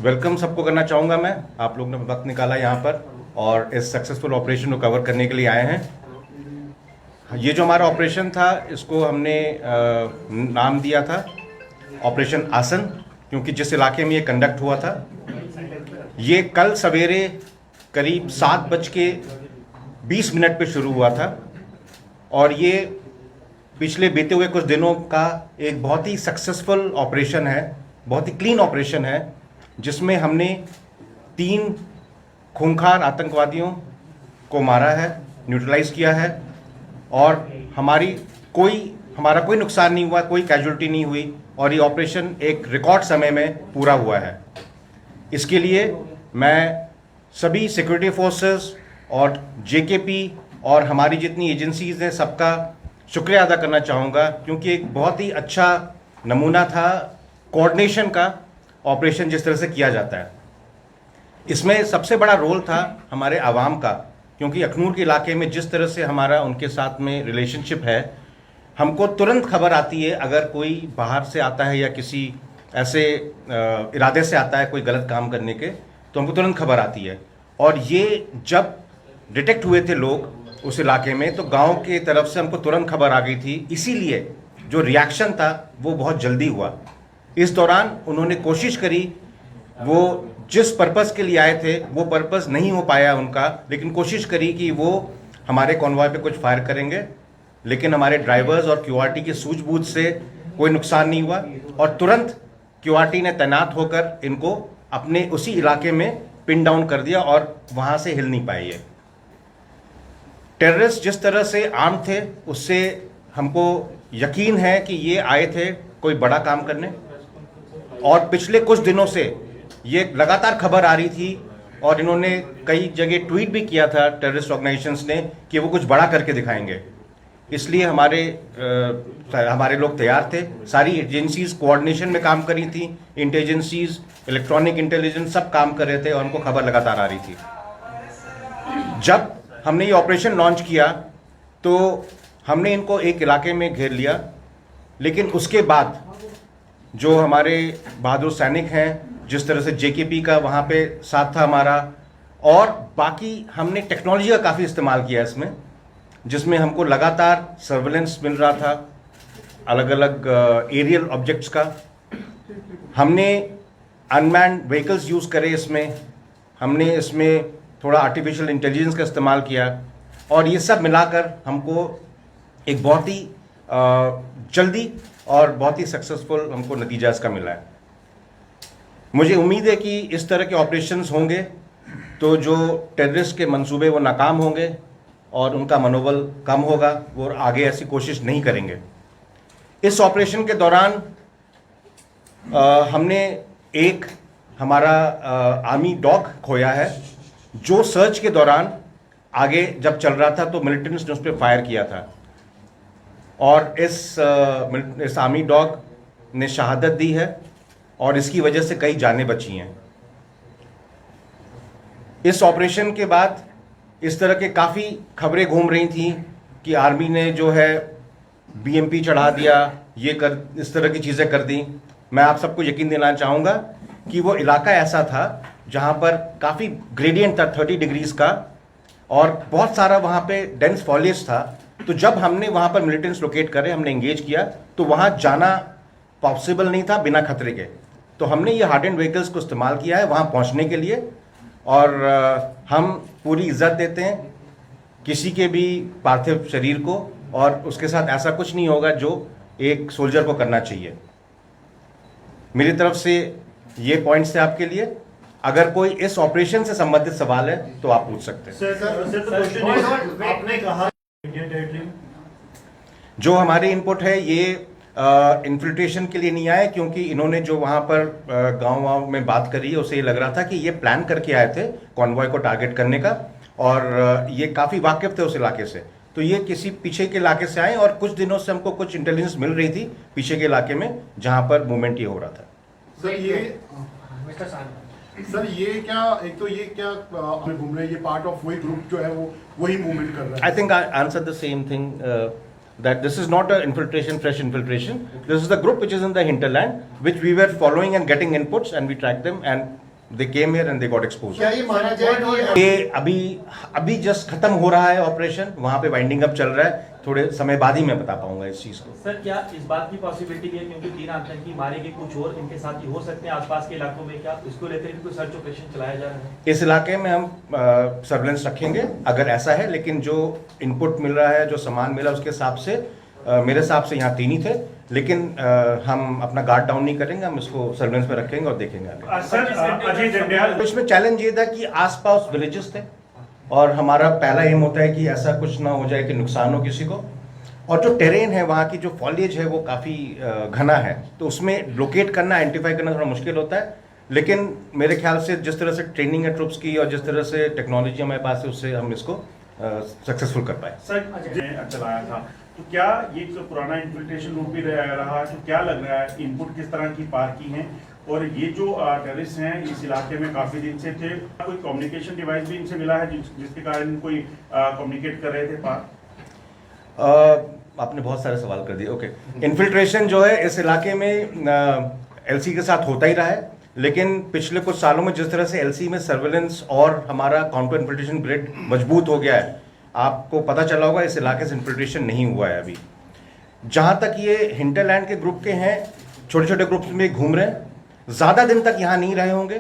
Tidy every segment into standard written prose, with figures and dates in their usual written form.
Welcome सबको करना चाहूँगा मैं। आप लोग ने वक्त निकाला यहाँ पर और इस सक्सेसफुल ऑपरेशन को कवर करने के लिए आए हैं। ये जो हमारा ऑपरेशन था इसको हमने नाम दिया था ऑपरेशन आसन, क्योंकि जिस इलाके में ये कंडक्ट हुआ था ये कल सवेरे करीब 7:20 पे शुरू हुआ था और ये पिछले बीते हुए कुछ दिनों का एक बहुत ही सक्सेसफुल ऑपरेशन है, बहुत ही क्लीन ऑपरेशन है, जिसमें हमने 3 खूंखार आतंकवादियों को मारा है, न्यूट्रलाइज किया है और हमारा कोई नुकसान नहीं हुआ, कोई कैजुअल्टी नहीं हुई और ये ऑपरेशन एक रिकॉर्ड समय में पूरा हुआ है। इसके लिए मैं सभी सिक्योरिटी फोर्सेस और जेकेपी और हमारी जितनी एजेंसीज हैं सबका शुक्रिया अदा करना चाहूँगा, क्योंकि एक बहुत ही अच्छा नमूना था कोऑर्डिनेशन का ऑपरेशन जिस तरह से किया जाता है। इसमें सबसे बड़ा रोल था हमारे आवाम का, क्योंकि अखनूर के इलाके में जिस तरह से हमारा उनके साथ में रिलेशनशिप है, हमको तुरंत खबर आती है अगर कोई बाहर से आता है या किसी ऐसे इरादे से आता है कोई गलत काम करने के, तो हमको तुरंत खबर आती है। और ये जब डिटेक्ट हुए थे लोग उस इलाके में तो गांव की तरफ से हमको तुरंत खबर आ गई थी, इसीलिए जो रिएक्शन था वो बहुत जल्दी हुआ। इस दौरान उन्होंने कोशिश करी, वो जिस पर्पस के लिए आए थे वो पर्पस नहीं हो पाया उनका, लेकिन कोशिश करी कि वो हमारे कॉन्वॉय पे कुछ फायर करेंगे, लेकिन हमारे ड्राइवर्स और क्यूआरटी की सूझबूझ से कोई नुकसान नहीं हुआ और तुरंत क्यूआरटी ने तैनात होकर इनको अपने उसी इलाके में पिन डाउन कर दिया और वहां से हिल नहीं पाए। ये टेररिस्ट जिस तरह से आर्म थे उससे हमको यकीन है कि ये आए थे कोई बड़ा काम करने, और पिछले कुछ दिनों से ये लगातार खबर आ रही थी और इन्होंने कई जगह ट्वीट भी किया था टेररिस्ट ऑर्गेनाइजेशंस ने कि वो कुछ बड़ा करके दिखाएंगे। इसलिए हमारे लोग तैयार थे, सारी एजेंसीज कोऑर्डिनेशन में काम करी थी, इंटेलिजेंसीज, इलेक्ट्रॉनिक इंटेलिजेंस सब काम कर रहे थे और उनको खबर लगातार आ रही थी। जब हमने ये ऑपरेशन लॉन्च किया तो हमने इनको एक इलाके में घेर लिया, लेकिन उसके बाद जो हमारे बहादुर सैनिक हैं, जिस तरह से जेकेपी का वहाँ पे साथ था हमारा, और बाकी हमने टेक्नोलॉजी का काफ़ी इस्तेमाल किया इसमें, जिसमें हमको लगातार सर्वेलेंस मिल रहा था अलग अलग एरियल ऑब्जेक्ट्स का। हमने अनमैन्ड व्हीकल्स यूज़ करे इसमें, हमने इसमें थोड़ा आर्टिफिशियल इंटेलिजेंस का इस्तेमाल किया और ये सब मिलाकर हमको एक बहुत ही जल्दी और बहुत ही सक्सेसफुल हमको नतीजा इसका मिला है। मुझे उम्मीद है कि इस तरह के ऑपरेशंस होंगे तो जो टेररिस्ट के मंसूबे वो नाकाम होंगे और उनका मनोबल कम होगा, वो आगे ऐसी कोशिश नहीं करेंगे। इस ऑपरेशन के दौरान हमने एक हमारा आर्मी डॉग खोया है, जो सर्च के दौरान आगे जब चल रहा था तो मिलिटेंट्स ने उस पर फायर किया था और इस आर्मी डॉग ने शहादत दी है और इसकी वजह से कई जानें बची हैं। इस ऑपरेशन के बाद इस तरह के काफ़ी खबरें घूम रही थी कि आर्मी ने जो है बीएमपी चढ़ा दिया, इस तरह की चीज़ें कर दी। मैं आप सबको यकीन दिलाना चाहूँगा कि वो इलाका ऐसा था जहाँ पर काफ़ी ग्रेडियंट था 30 डिग्रीज का और बहुत सारा वहाँ पे डेंस फॉलिएज था। तो जब हमने वहाँ पर मिलिटेंट्स लोकेट करे, हमने एंगेज किया, तो वहाँ जाना पॉसिबल नहीं था बिना खतरे के। तो हमने ये हार्ड एंड व्हीकल्स को इस्तेमाल किया है वहाँ पहुँचने के लिए और हम पूरी इज्जत देते हैं किसी के भी पार्थिव शरीर को और उसके साथ ऐसा कुछ नहीं होगा जो एक सोल्जर को करना चाहिए। मेरी तरफ से ये पॉइंट्स थे आपके लिए। अगर कोई इस ऑपरेशन से संबंधित सवाल है तो आप पूछ सकते हैं। आपने कहा जो हमारे इनपुट है ये इन्फिल्ट्रेशन के लिए नहीं आए, क्योंकि इन्होंने जो वहाँ पर गांव में बात करी है उसे ये लग रहा था कि ये प्लान करके आए थे कॉन्वॉय को टारगेट करने का और ये काफ़ी वाकिफ थे उस इलाके से, तो ये किसी पीछे के इलाके से आए और कुछ दिनों से हमको कुछ इंटेलिजेंस मिल रही थी पीछे के इलाके में जहाँ पर मूवमेंट ये हो रहा था। सर ये क्या, एक तो ये क्या घूम रहे हैं, ये पार्ट ऑफ वही ग्रुप जो है वो वही मूवमेंट कर रहा है? I think I answer the same thing that this is not a infiltration, fresh infiltration. This is the group which is in the hinterland, which we were following and getting inputs, and we tracked them, and they came here and they got expose. क्या ये माना जाए कि ये अभी just खत्म हो रहा है ऑपरेशन, वहां पे वाइंडिंग अप चल रहा है, थोड़े समय बाद ही मैं बता पाऊंगा इस चीज को। सर क्या इस बात की पॉसिबिलिटी है क्योंकि 3 आतंकी मारे गए, कुछ और इनके साथ ही हो सकते हैं आसपास के इलाकों में, क्या इसको लेकर भी कोई सर्च ऑपरेशन चलाया जा रहा है? इस इलाके में हम सर्वेलेंस रखेंगे अगर ऐसा है, लेकिन जो इनपुट मिल रहा है, जो सामान मिला उसके हिसाब से मेरे हिसाब से यहाँ 3 ही थे, लेकिन हम अपना गार्ड डाउन नहीं करेंगे, हम इसको सर्वेलेंस में रखेंगे और देखेंगे आगे। सर अजय जंडियाल, इसमें चैलेंज ये था कि आसपास विलेजेस थे और हमारा पहला एम होता है कि ऐसा कुछ ना हो जाए कि नुकसान हो किसी को, और जो टेरेन है वहाँ की जो फॉलिएज है वो काफ़ी घना है, तो उसमें लोकेट करना, आइडेंटिफाई करना थोड़ा मुश्किल होता है, लेकिन मेरे ख्याल से जिस तरह से ट्रेनिंग है ट्रुप्स की और जिस तरह से टेक्नोलॉजी हमारे पास है उससे हम इसको सक्सेसफुल कर पाए। सर चलाया था तो क्या ये जो पुराना इन्फिल्ट्रेशन रूट भी रहा, तो क्या लग रहा है इनपुट किस तरह की पार की हैं, और ये जो टेररिस्ट हैं इस इलाके में काफी दिन से थे, कोई कम्युनिकेशन डिवाइस भी इनसे मिला है जिसके कारण कोई कम्युनिकेट कर रहे थे पार? आपने बहुत सारे सवाल कर दिए। ओके, इन्फिल्ट्रेशन जो है इस इलाके में एलसी के साथ होता ही रहा है, लेकिन पिछले कुछ सालों में जिस तरह से एलसी में सर्वेलेंस और हमारा काउंटर इन्फिल्ट्रेशन ग्रिड मजबूत हो गया है, आपको पता चला होगा इस इलाके से इन्फिल्ट्रेशन नहीं हुआ है अभी। जहां तक ये हिंटरलैंड के ग्रुप के हैं, छोटे छोटे ग्रुप्स में घूम रहे हैं, ज़्यादा दिन तक यहाँ नहीं रहे होंगे,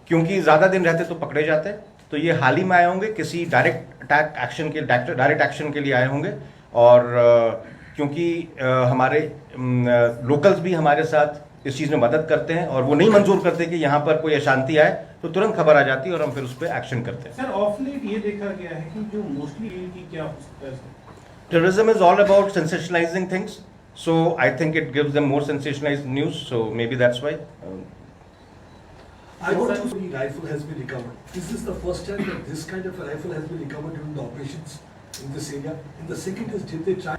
क्योंकि ज़्यादा दिन रहते तो पकड़े जाते, तो ये हाल ही में आए होंगे, किसी डायरेक्ट एक्शन के लिए आए होंगे, और क्योंकि हमारे लोकल्स भी हमारे साथ इस चीज़ में मदद करते हैं और वो नहीं मंजूर करते कि यहाँ पर कोई अशांति आए, तो तुरंत खबर आ जाती है और हम फिर उस पर एक्शन करते हैं। सर ऑफ लेट ये देखा गया है कि जो मोस्टली की क्या Terrorism is all about sensationalizing things, so I think it gives them more sensationalized news, so maybe that's why. I want to see rifle has been recovered. Is this the first time that this kind of a rifle has been recovered during the operations in this area? And the second is, did they try?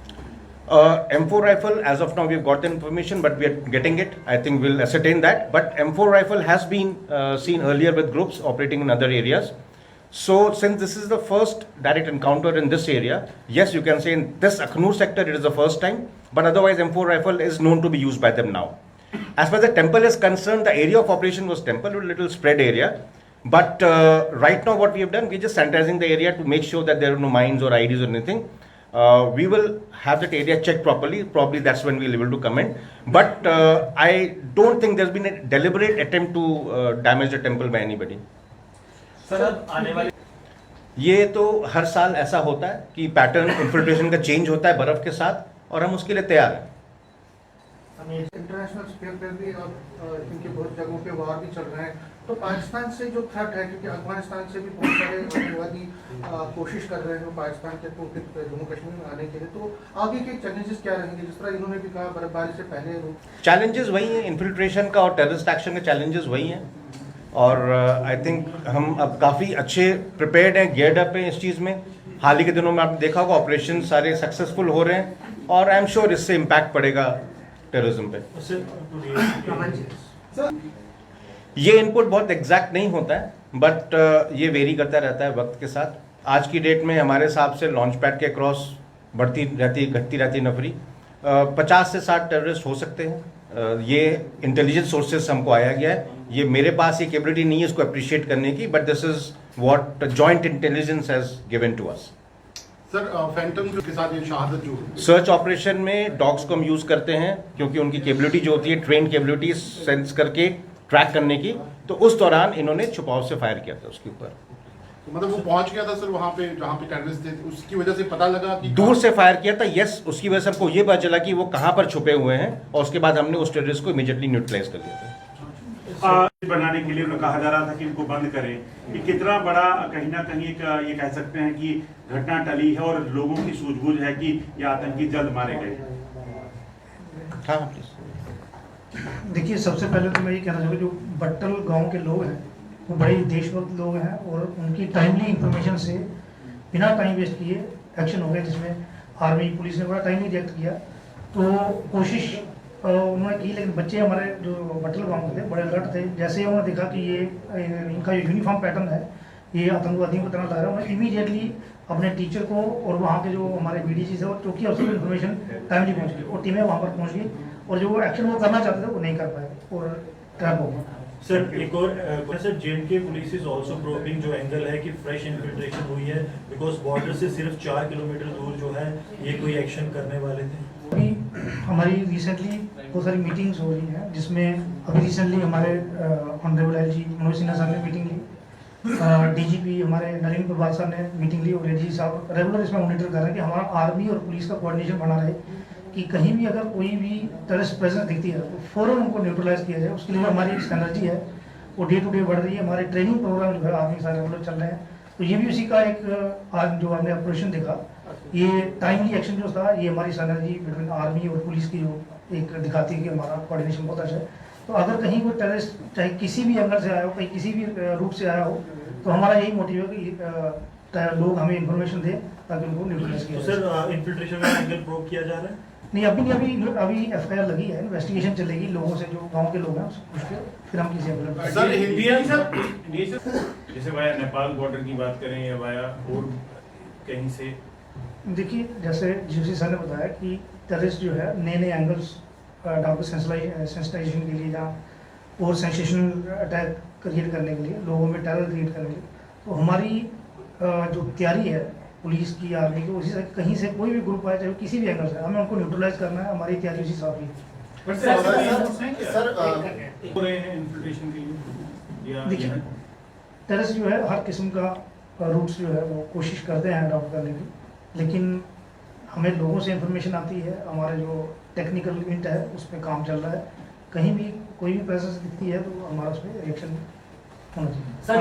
M4 rifle, as of now we have got the information, but we are getting it. I think we'll ascertain that. But M4 rifle has been seen earlier with groups operating in other areas. So since this is the first direct encounter in this area, yes, you can say in this Akhnur sector it is the first time, but otherwise M4 rifle is known to be used by them now. As far as the temple is concerned, the area of operation was temple, a little spread area. But right now what we have done, we're just sanitizing the area to make sure that there are no mines or IDs or anything. We will have that area checked properly. Probably that's when we'll be able to comment. But I don't think there's been a deliberate attempt to damage the temple by anybody. Sir अब आने वाले ये तो हर साल ऐसा होता है कि पैटर्न इन्फिल्ट्रेशन का चेंज होता है बर्फ के साथ, और हम उसके लिए तैयार हैं। इंटरनेशनल स्केल पे भी अब क्योंकि बहुत जगहों पे वार भी चल रहे हैं, तो पाकिस्तान से जो थ्रेट है, क्योंकि अफगानिस्तान से भी बहुत सारे आतंकवादी कोशिश कर रहे हैं पाकिस्तान के जम्मू कश्मीर में आने के लिए, तो आगे के चैलेंजेस क्या रहेंगे? जिस तरह इन्होंने भी कहा बर्फबारी से पहले चैलेंजेस वही हैं, इन्फिल्ट्रेशन का और टेररिस्ट एक्शन के चैलेंजेस वही हैं, और आई थिंक हम अब काफ़ी अच्छे प्रिपेयर्ड हैं, गियर्ड अप हैं इस चीज़ में। हाल ही के दिनों में आपने देखा होगा ऑपरेशन सारे सक्सेसफुल हो रहे हैं, और आई एम श्योर इससे इम्पैक्ट पड़ेगा टेररिज्म पे। ये इनपुट बहुत एग्जैक्ट नहीं होता है, बट ये वेरी करता रहता है वक्त के साथ। आज की डेट में हमारे हिसाब से लॉन्च पैड के क्रॉस बढ़ती रहती घटती रहती नफरी 50 से 60 टेररिस्ट हो सकते हैं। ये इंटेलिजेंस सोर्सेज से हमको आया गया है। ये मेरे पास ये कैपेबिलिटी नहीं है इसको अप्रिशिएट करने की, but this is what joint intelligence has given to us. Sir Phantom के साथ ये शहादत जो सर्च ऑपरेशन में डॉग्स को हम यूज करते हैं, क्योंकि उनकी कैपेबिलिटी जो होती है ट्रेन कैपेबिलिटी सेंस करके ट्रैक करने की, तो उस दौरान इन्होंने छुपाव से फायर किया था उसके ऊपर। तो मतलब वो पहुंच गया था सर वहाँ पे जहाँ पे टेररिस्ट थे, उसकी वजह से पता लगा कि दूर से फायर किया था, यस, उसकी वजह से हमको ये पता चला कि वो कहाँ पर छुपे हुए हैं, और उसके बाद हमने उस टेररिस्ट को इमीडिएटली न्यूट्रलाइज कर दिया था। बनाने के लिए कहा जा रहा था कि इनको बंद करें, कि कितना बड़ा कहीं ना कहीं ये कह सकते हैं कि घटना टली है और लोगों की सूझबूझ है कि ये आतंकी जल्द मारे गए। हाँ प्लीज। देखिए, सबसे पहले तो मैं ये कहना चाहूँगा, जो बट्टल गांव के लोग हैं वो बड़े देशभक्त लोग हैं, और उनकी टाइमली इंफॉर्मेशन से बिना टाइम वेस्ट किए एक्शन हो गया, जिसमें आर्मी पुलिस ने बड़ा टाइमली रिएक्ट किया। तो कोशिश उन्होंने की, लेकिन बच्चे हमारे जो बट्टल गांव के थे बड़े अलर्ट थे। जैसे ही उन्होंने देखा कि ये इनका जो यूनिफॉर्म पैटर्न है ये आतंकवादियों की तरह लग रहा है, उन्होंने इमीडिएटली अपने टीचर को और वहाँ के जो हमारे BDG थे और चौकी अफसर को इन्फॉर्मेशन टाइमली पहुँच गई, और टीमें वहाँ पर पहुँच गई, और जो एक्शन वो करना चाहते थे वो नहीं कर पाए और ट्रैप हो गए। सर एक और sir J&K police is also probing जो एंगल है कि फ्रेश इन्फिल्ट्रेशन हुई है बिकॉज बॉर्डर से सिर्फ 4 किलोमीटर दूर जो है ये कोई एक्शन करने वाले थे। अभी हमारी रिसेंटली बहुत सारी मीटिंग्स हो रही हैं जिसमें अभी रिसेंटली हमारे ऑनरेबल एलजी मनोज सिन्हा साहब ने मीटिंग ली, डीजीपी हमारे नलिन प्रभात साहब ने मीटिंग ली और एडीजी साहब रेगुलर इसमें मॉनिटर कर रहे हैं कि हमारा आर्मी और पुलिस का कोऑर्डिनेशन बना रहे कि कहीं भी अगर कोई भी टेररिस्ट प्रेजेंस दिखती है तो फौरन उनको न्यूट्रलाइज किया जाए। उसके लिए हमारी एनर्जी है वो डे टू डे बढ़ रही है। हमारे ट्रेनिंग प्रोग्राम जो है आर्मी सारे रेगुलर चल रहे हैं, तो ये भी उसी का एक आज जो हमने ऑपरेशन देखा, ये टाइमली एक्शन जो था ये हमारी एनर्जी बिटवीन आर्मी और पुलिस की जो एक दिखाती है कि हमारा कोऑर्डिनेशन बहुत अच्छा है। तो अगर कहीं कोई टेररिस्ट चाहे किसी भी एंगल से आया हो, कहीं किसी भी रूप से आया हो, तो हमारा यही मोटिव है कि लोग हमें इन्फॉर्मेशन दें ताकि उनको न्यूट्रलाइज किया तो जाए। सर इन्फिल्ट्रेशन का एंगल प्रूव किया जा रहा है? नहीं अभी एफआईआर लगी है, इन्वेस्टिगेशन चलेगी लोगों से, जो गांव के लोग हैं उससे पूछ के फिर हम किसी एफआईआर सर हिंदी जैसे वाया नेपाल बॉर्डर की बात करें या वाया और कहीं से, देखिए जैसे जीसी सर ने बताया कि टेररिस्ट जो है नए नए एंगल्स डालकर सेंसिटाइजेशन के लिए या और सेंसेशनल अटैक क्रिएट करने के लिए, लोगों में टेरर क्रिएट करने के लिए, तो हमारी जो तैयारी है पुलिस की आर्मी की, उसी से कहीं से कोई भी ग्रुप आए चाहे किसी भी एंगल से, हमें उनको न्यूट्रलाइज करना है। हमारी तैयारी उसी हिसाब की हो रहे हैं इन्फिल्ट्रेशन के लिए या देखिए टेररिस्ट जो है हर किस्म का रूट्स जो है वो कोशिश करते हैं अडॉप्ट करने की, लेकिन हमें लोगों से इंफॉर्मेशन आती है, हमारे जो टेक्निकल यूनिट है उस पर काम चल रहा है। कहीं भी कोई भी प्रेजेंस दिखती है तो हमारा उस पर रिएक्शन होना चाहिए। सर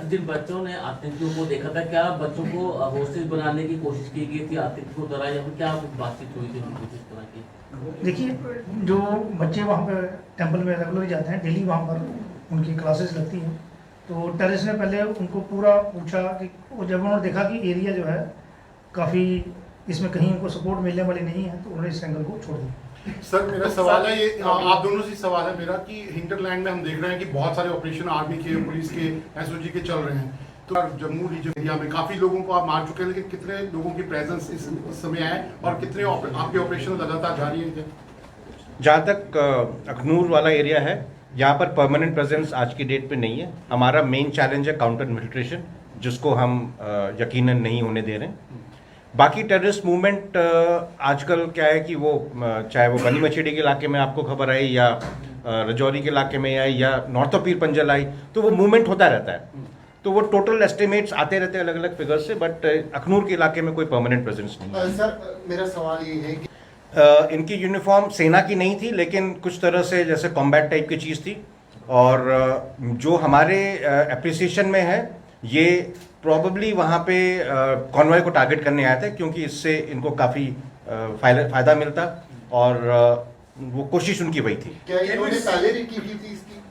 जिन बच्चों ने आतंकियों को देखा था, क्या बच्चों को होस्टेज बनाने की कोशिश की गई थी आतंकी को डरा, या फिर क्या कुछ बातचीत हुई थी उनकी किस तरह की? देखिए जो बच्चे वहाँ पर टेंपल में रेगुलर जाते हैं, डेली वहाँ पर उनकी क्लासेस लगती हैं, तो टेररिस्ट ने पहले उनको पूरा पूछा कि जब उन्होंने देखा कि एरिया जो है काफ़ी इसमें कहीं उनको सपोर्ट मिलने वाली नहीं है, तो उन्होंने इस एंगल को छोड़ दिया। सर मेरा सवाल है ये, आप दोनों से सवाल है मेरा कि हिंटरलैंड में हम देख रहे हैं कि बहुत सारे ऑपरेशन आर्मी के, पुलिस के, एसओजी के चल रहे हैं, तो जम्मू रीजन एरिया में काफी लोगों को आप मार चुके हैं, लेकिन कितने लोगों की प्रेजेंस इस समय है और कितने आपके ऑपरेशन लगातार जारी है? जहाँ तक अखनूर वाला एरिया है, यहाँ पर परमानेंट प्रेजेंस आज की डेट पे नहीं है। हमारा मेन चैलेंज है काउंटर इन्फिल्ट्रेशन, जिसको हम यकीनन नहीं होने दे रहे हैं। बाकी टेररिस्ट मूवमेंट आजकल क्या है कि वो चाहे वो बनी मछेड़ी के इलाके में आपको खबर आई या रजौरी के इलाके में आई या नॉर्थ ऑफ पीर पंजल आई, तो वो मूवमेंट होता रहता है। तो वो टोटल एस्टिमेट्स आते रहते हैं अलग अलग फिगर से, बट अखनूर के इलाके में कोई परमानेंट प्रेजेंस नहीं है। सर मेरा सवाल ये है कि इनकी यूनिफॉर्म सेना की नहीं थी, लेकिन कुछ तरह से जैसे कॉम्बैट टाइप की चीज़ थी, और जो हमारे एप्रिसिएशन में है ये प्रॉबली वहाँ पे कॉन्वॉय को टारगेट करने आए थे, क्योंकि इससे इनको काफ़ी फ़ायदा मिलता, और वो कोशिश उनकी वही थी। क्या इन्होंने पहले भी की थी इसकी?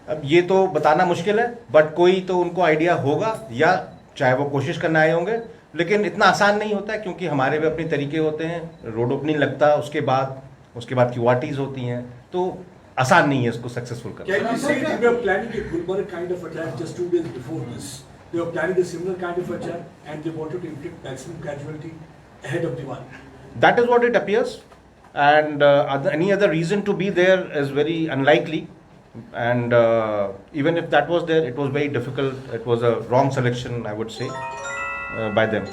अब ये तो बताना मुश्किल है, बट कोई तो उनको आइडिया होगा, या चाहे वो कोशिश करने आए होंगे, लेकिन इतना आसान नहीं होता है, क्योंकि हमारे भी अपने तरीके होते हैं। रोड ओपनिंग लगता है, उसके बाद क्यूआरटीज होती हैं, तो आसान नहीं है इसको सक्सेसफुल करना। Can we say that we are planning a Gulbarga kind of attack just 2 days before this? They were planning a similar kind of attack and they wanted to inflict maximum casualty ahead of Diwali. That is what it appears, and any other reason to be there is very unlikely, and even if that was there, it was very difficult. It was a wrong selection, I would say, by them.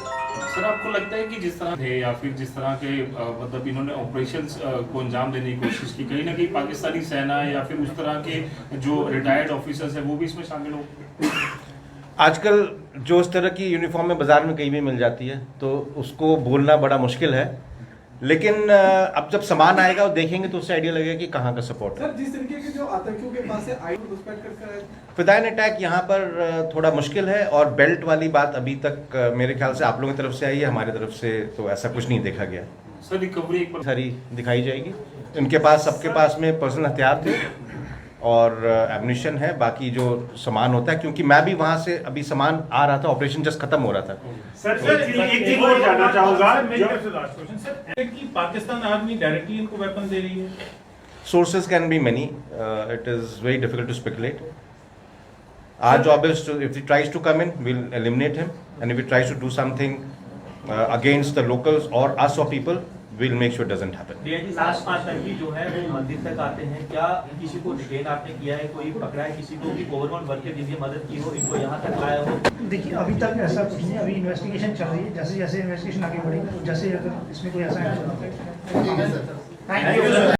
Sir आपको लगता है कि जिस तरह थे या फिर जिस तरह के मतलब इन्होंने ऑपरेशंस को अंजाम देने की कोशिश की, कहीं ना कहीं पाकिस्तानी सेना या फिर उस तरह के जो रिटायर्ड ऑफिसर्स हैं वो भी इसमें शामिल हो? आजकल जो इस तरह की यूनिफॉर्म में बाजार में कहीं भी मिल जाती है, तो उसको बोलना बड़ा मुश्किल है, लेकिन अब जब सामान आएगा और देखेंगे तो उससे आइडिया लगेगा कि कहाँ का सपोर्ट है। सर जिस तरीके के जो आतंकियों के पास है घुसपैठ करके फिदायन अटैक यहाँ पर थोड़ा मुश्किल है, और बेल्ट वाली बात अभी तक मेरे ख्याल से आप लोगों की तरफ से आई है, हमारी तरफ से तो ऐसा कुछ नहीं देखा गया। सर रिकवरी एक बार सारी दिखाई जाएगी। इनके पास, सबके पास में पर्सनल हथियार थे और एम्युनिशन है, बाकी जो सामान होता है, क्योंकि मैं भी वहाँ से अभी सामान आ रहा था, ऑपरेशन जस्ट खत्म हो रहा था। सर एक चीज और जानना चाहूंगा, कि पाकिस्तान आर्मी डायरेक्टली इनको वेपन दे रही है? Sources can be many. It is very difficult to speculate. Our job is to, if he tries to come in, we'll eliminate him, and if he tries to do something against the locals or us or people, we'll make sure it doesn't happen. DIG last आतंकी जो है वो मंदिर तक आते हैं, क्या किसी को डिटेन आपने किया है, कोई पकड़ा है किसी को कि ओवरऑल वर्कर जिनकी मदद की हो इनको यहाँ तक लाया हो? देखिए अभी तक ऐसा कुछ नहीं, अभी इन्वेस्टिगेशन चल रही है, जैसे जैसे इन्वेस्टिगेशन आगे बढ़ेगी, जैसे अगर इसमें कोई ऐसा ठीक है सर। Thank you.